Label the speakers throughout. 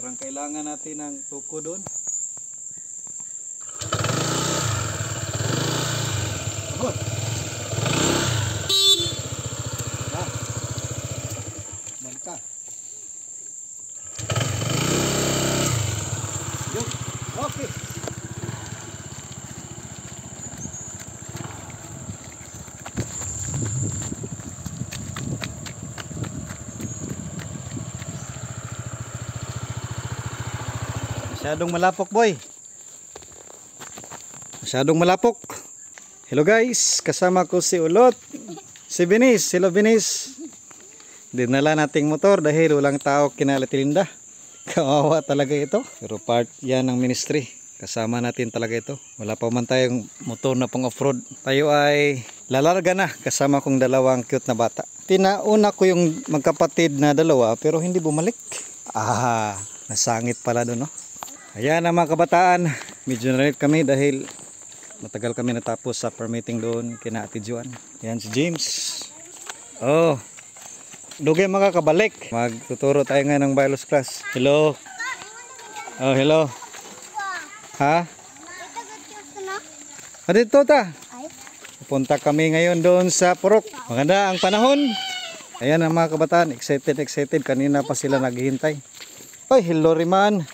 Speaker 1: Parang kailangan natin ng tuko doon. Good. Bangka. Yun. Okay. Masyadong malapok, boy. Masyadong malapok. Hello guys, kasama ko si Ulot, si Binis. Hello Binis. Dinala nating motor dahil walang tao kinalatilinda. Kawawa talaga ito. Pero part yan ng ministry. Kasama natin talaga ito. Wala pa man tayong motor na pang off-road. Tayo ay lalarga na kasama kong dalawang cute na bata. Pinauna ko yung magkapatid na dalawa pero hindi bumalik. Nasangit pala doon, no? Ayan ang mga kabataan, medyo na kami dahil matagal kami natapos sa permitting doon kina Ate Juan. Ayan si James. Oh, dugay mga kabalik. Magtuturo tayo ngayon ng biology class. Hello. Oh, hello. Ha? Dito ta. Pupunta kami ngayon doon sa Purok. Maganda ang panahon. Ayan ang mga kabataan, excited. Kanina pa sila naghihintay. Oy, hello Riman.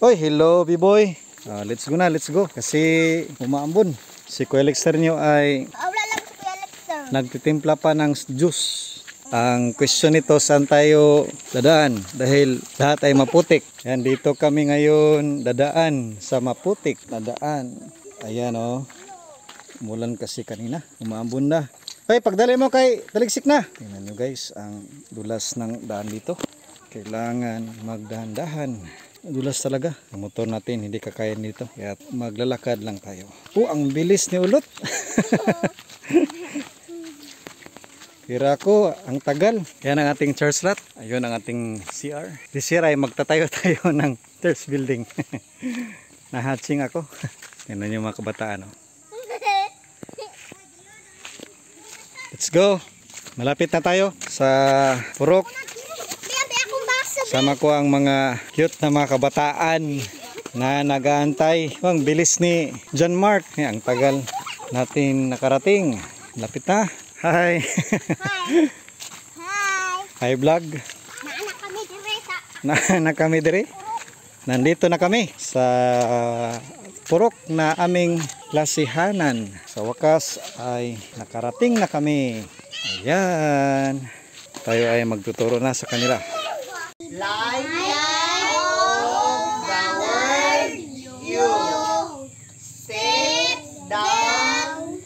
Speaker 1: Oy, hello B-boy. Let's go. Kasi umaambon. Si Kuya Lexter nyo ay nagtitimpla pa ng juice. Ang question nito, saan tayo dadaan? Dahil lahat ay maputik. Yan, dito kami ngayon dadaan sa maputik na daan. Ayan o. Umulan kasi kanina. Umaambon na. Ay, pagdali mo kay taligsik na. Tingnan nyo guys, ang dulas ng daan dito. Kailangan magdahan-dahan. Dulas talaga. Ang motor natin hindi kakayan dito. Kaya maglalakad lang tayo. Ang bilis ni Ulot. Kira ko, ang tagal. Yan ang ating church lot. Ayun ang ating CR. This year ay magtatayo tayo ng church building. Nahatching ako. Yan yung mga kabataan. Oh. Let's go. Malapit na tayo sa Purok. Sama ko ang mga cute na mga kabataan na nag-aantay. Ang bilis ni John Mark. Ang tagal natin nakarating. Lapit na. Hi. Hi vlog. Na kami dire. Nandito na kami sa Purok na aming lasihanan. Sa wakas ay nakarating na kami. Ayan. Tayo ay magtuturo na sa kanila.
Speaker 2: Light of the world, you sit down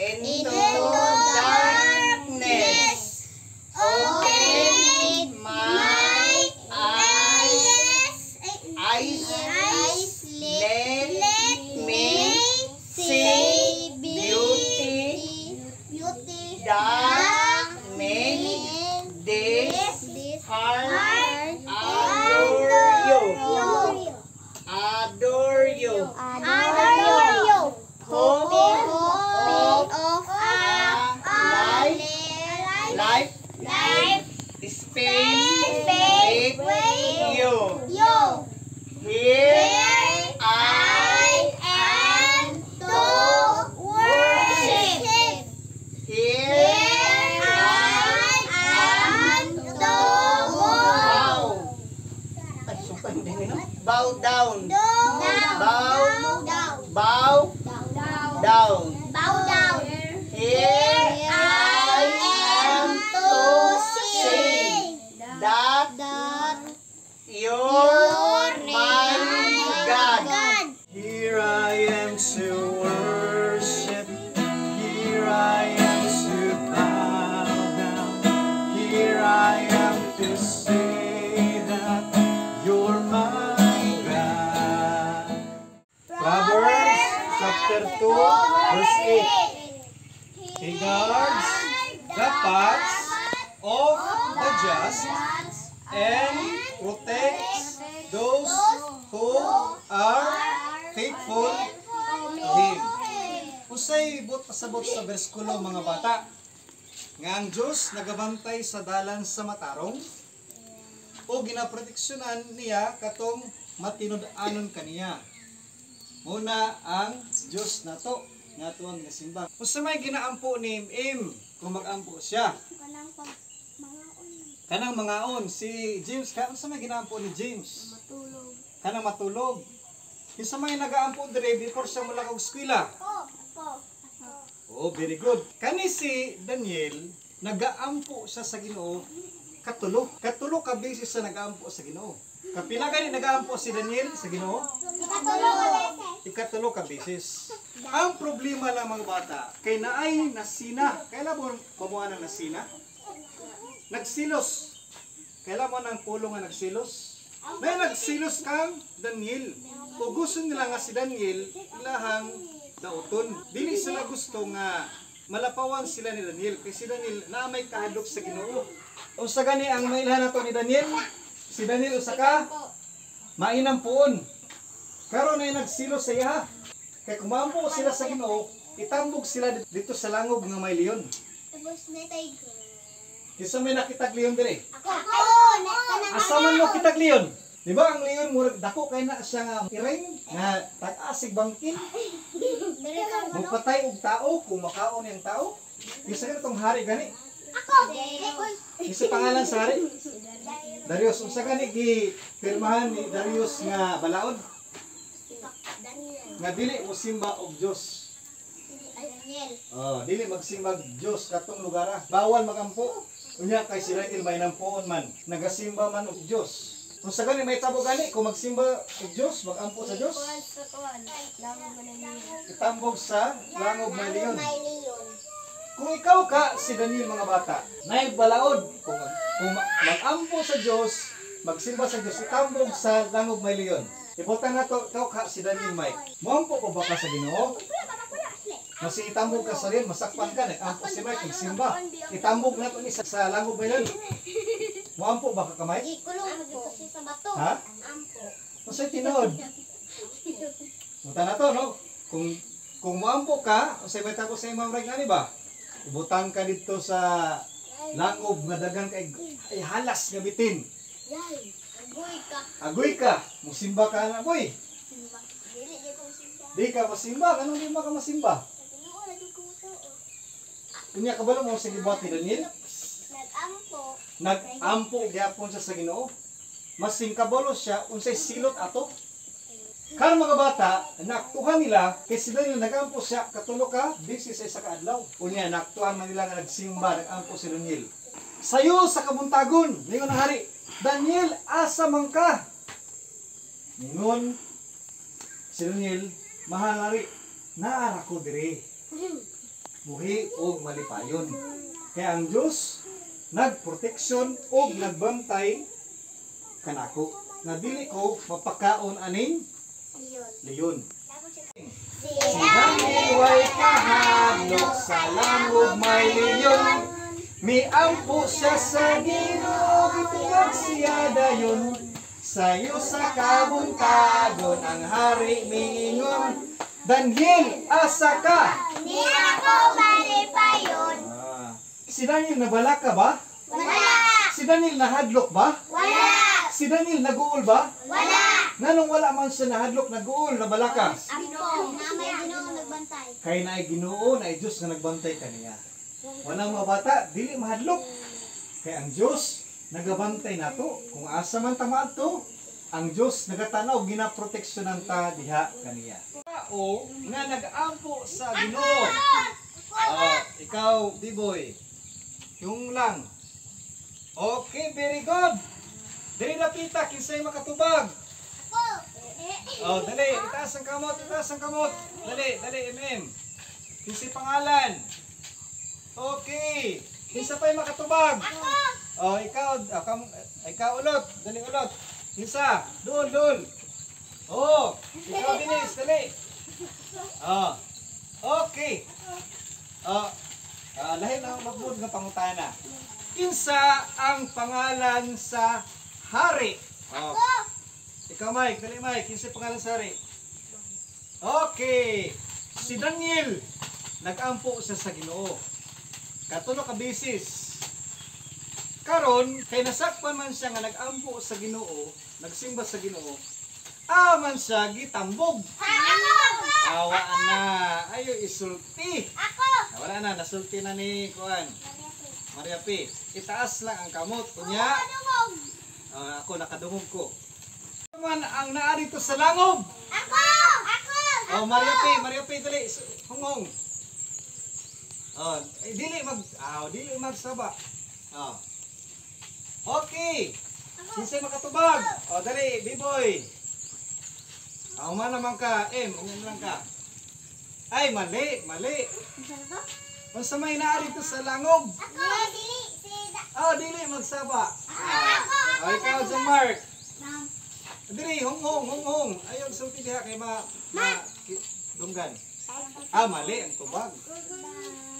Speaker 2: into darkness. Open my eyes, let me see beauty that made this heart. Adore you. Hope of life spent with you. Here I am to worship. Here I am to bow down. Here I am to sing that you're my God.
Speaker 1: Here I am to worship. Here I am to bow down. Here I am to say that you're my God. Proverbs chapter 2 verse 8. He guards the paths of the just and protects those who are faithful to Him. Usay pasabot sa bersikulo mga bata, nga ang Diyos nagabantay sa dalan sa matarong, o ginaproteksyonan niya katong matinud-anon kaniya. Muna ang Dios nato nga tuwang nasimba. Unsa may ginaampo ni Im kung mag-ampo siya? Kanang mangaon si James unsa may ginaampo ni James?
Speaker 2: Matulog.
Speaker 1: Kanang matulog. Kinsa may nagaampo diri before siya mulakaw eskwela? Oh, very good. Kani si Daniel nagaampo siya sa Ginoo katulo. Katulo ka beses sa nagaampo sa Ginoo. Kapila gani nagaampo si Daniel sa Ginoo? Ikatulo ka beses. Ang problema lang mga bata, kay naay nasina. Kailan mo kumuha ng nasina? Nagsilos. Kailan mo ng pulong nga nagsilos? May nagsilos kang Daniel. O gusto nila nga si Daniel, ilahang dauton. Dili sila gusto nga malapawan sila ni Daniel. Kasi si Daniel na may kahadlok sa Ginoo. Usa gani ang mailhan nato ni Daniel? Si Daniel usa ka mainam puon. Karon ay nagsilos sa iya. Kay kumampo sila sa Ginoo, itambog sila dito sa langob nga may leon.
Speaker 2: Tapos na tiger.
Speaker 1: Kisa may nakitag leon dire.
Speaker 2: Ako!
Speaker 1: Asa man mo kitag leon? Di ba ang leon murag dako kay na siya nga iring nga tag-asig bangkin. Mupatay og tao kung makaon yang tao. Kisa ka tong hari gani.
Speaker 2: Ako!
Speaker 1: Kisa pangalan sa hari? Darius. Unsa gani gi pirmahan ni Darius nga balaod? Nga dili mo simba og Dios.
Speaker 2: Daniel.
Speaker 1: Oh, dili magsimba og Dios katong lugar. Bawal magampo. Unya kay sila may nampuon man, nagasimba man og Dios. Kung sa gani may tabo gani kung magsimba og Dios, magampo sa Dios. Itambog sa langob may leon. Kung ikaw ka si Daniel mga bata, nay balaod kung magampo sa Dios, magsimba sa Dios, itambog sa langob may leon. Ibutan nato ikaw ka si Daniel Mike. Moampo ko ba ka sa Ginoo? Masi itambog ka sa rin, masakpan ka, nag-ampo si Mike, nagsimba. Itambog na ito sa langob may leon. Moampo ba ka kamay?
Speaker 2: Ikulong dito sa bato.
Speaker 1: Ha?
Speaker 2: Ampo.
Speaker 1: Masay tinod. Muta na to, no? Kung moampo ka, usay may tako sa imang ring ani ba? Ibutan ka dito sa langob nga dagan kay ay halas nga bitin.
Speaker 2: Yay! Agoy ka.
Speaker 1: Agoy ka, musimba ka na boy.
Speaker 2: Dili di ko simba.
Speaker 1: Di ka masimba, kanang di ka masimba?
Speaker 2: Tinuo lagi ko to.
Speaker 1: Unya kabalo mo sa gibuhat ni Daniel?
Speaker 2: Nag-ampo.
Speaker 1: Nag-ampo gyapon siya sa Ginoo. Mas singkabalo siya unsay silot ato. Karon mga bata, naaktuhan nila kay si Daniel nag-ampo siya katulo ka bisis sa isa ka adlaw. Unya naaktuhan man nila nga nagsimba, nag-ampo si Daniel. Sayo sa kabuntagon, ningon ang hari, Daniel, asa man ka? Ningon si Daniel, mahal hari, naara ko dire. Buhi og malipayon. Kaya ang Dios nagproteksyon og nagbantay kanako. Na dili ko mapakaon aning leon. Si Daniel way kahadlok sa langob may leon. Miampo siya sa Ginoo, gitugag siya dayon. Sayo sa kabuntagon ang hari miingon, Daniel, asa ka?
Speaker 2: Di ako malipayon.
Speaker 1: Si Daniel nabala ka ba?
Speaker 2: Wala!
Speaker 1: Si Daniel nahadlok ba?
Speaker 2: Wala!
Speaker 1: Si Daniel naguol ba?
Speaker 2: Wala!
Speaker 1: Nganong wala man siya nahadlok, naguol, nabala ka?
Speaker 2: Ampo. Namay Ginoo nagbantay.
Speaker 1: Kay naay Ginoo, naay Dios nga nagbantay kaniya. Wanang mga bata, dili mahadlok. Kay ang Dios nagabantay nato. Kung asa man ta maadto, ang Dios nagatanaw ginaproteksyonan ta diha kaniya. Tao nga nag-ampo sa Ginoo. Ikaw, B-boy. Yung lang. Okay, very good. Dili na pita, kinsay makatubag. Oh, dali, itaas ang kamot, itaas ang kamot. Dali, MM. Kinsay pangalan. Okay. Kinsa pa'y makatubag? Oh, ikaw ulot. Dali ulot. Kinsa? Dul. Oh, ikaw bilis, dali. Oh. Okay. Oh. Lahi na magbud nga pangutana. Kinsa ang pangalan sa hari? Oh. Ikaw Mike, dali Mike, kinsa pangalan sa hari? Okay. Si Daniel nag-ampo siya sa Ginoo. Katulo ka bisis. karon kay nasakpan man siya nga nagampo sa Ginoo, nagsimba sa Ginoo. Man siya gitambog. Awa na, ayo isulti. Wala na, nasulti na ni Kuan. Maria P. Itaas lang ang kamot. Kunya, ako nakadungog ko. Man ang naari to sa langob. Maria P, dali. Hungong. Dili magsaba. Okay. Sinsay makatubag. Dali, B-boy. Man naman ka. Manyan lang ka. Ay, mali. Unsa may naari to sa langob? Dili magsaba. Ikaw, John Mark. Dili, hung. Ayaw, sulti diha kay dunggan. Mali ang tubag.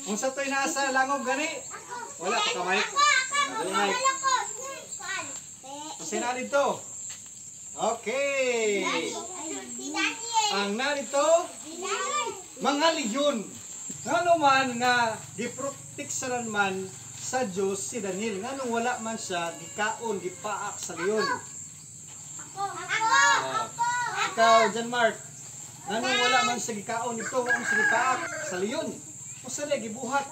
Speaker 1: Kung sa to'y nasa langob gani, wala pa kamay. Dali, Mike. Kasi na dito. Okay. Ang narito, mga leyon. Ngano man nga giproteksaran man sa Dios si Daniel, nganong wala man siya gikaon, gipaak sa leyon. Ikaw, John Mark, nganong wala man siya gikaon ito, wala man siya gipaak sa leyon. Usa na gibuhat.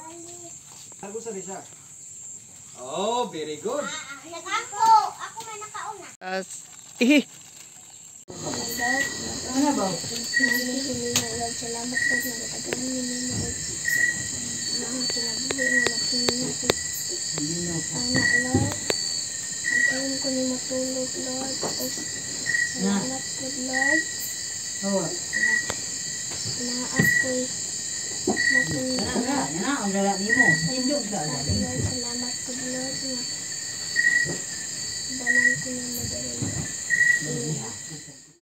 Speaker 1: Ano sa siya? Very good.
Speaker 2: Ako may nakauna.
Speaker 3: Ano ba?
Speaker 2: Salamat po na katagalan niyo mo. Ang kinabuhi mo natin. Sana Lord. Ang ko ni matulog Lord. Salamat po Lord.
Speaker 3: Oo.
Speaker 2: Na ako'y matulog.
Speaker 3: Yan na, ang lala mo. Indog ka.
Speaker 2: Lord, salamat po Lord na balang ko na madali.